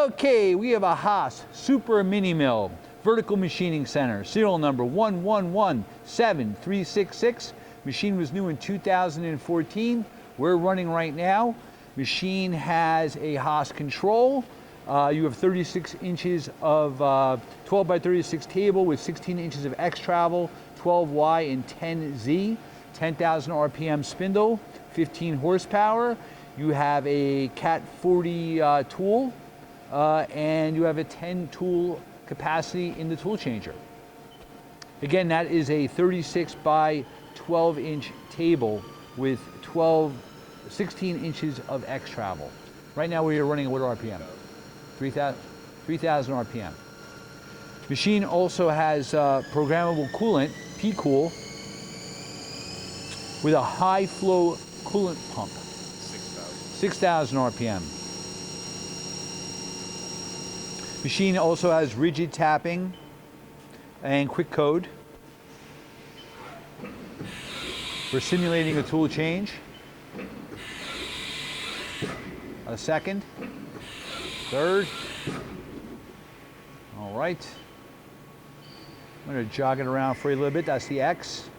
Okay, we have a Haas Super Mini Mill Vertical Machining Center, serial number 11173666. Machine was new in 2014. We're running right now. Machine has a Haas control. You have 36 inches of 12 by 36 table with 16 inches of X travel, 12Y and 10Z, 10,000 RPM spindle, 15 horsepower. You have a Cat 40 tool, and you have a 10 tool capacity in the tool changer. Again, that is a 36 by 12 inch table with 16 inches of X travel. Right now we are running at what RPM? 3,000 RPM. Machine also has programmable coolant, P-Cool, with a high flow coolant pump. 6,000 RPM. Machine also has rigid tapping and quick code. We're simulating a tool change. A second, third. All right. I'm going to jog it around for you a little bit. That's the X.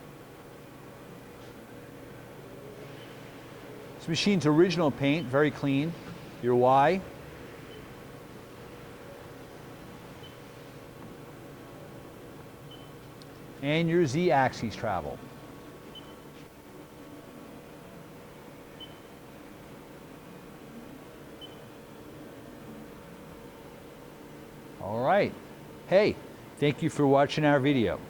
This machine's original paint, very clean. Your Y. And your Z axis travel. All right. Hey, thank you for watching our video.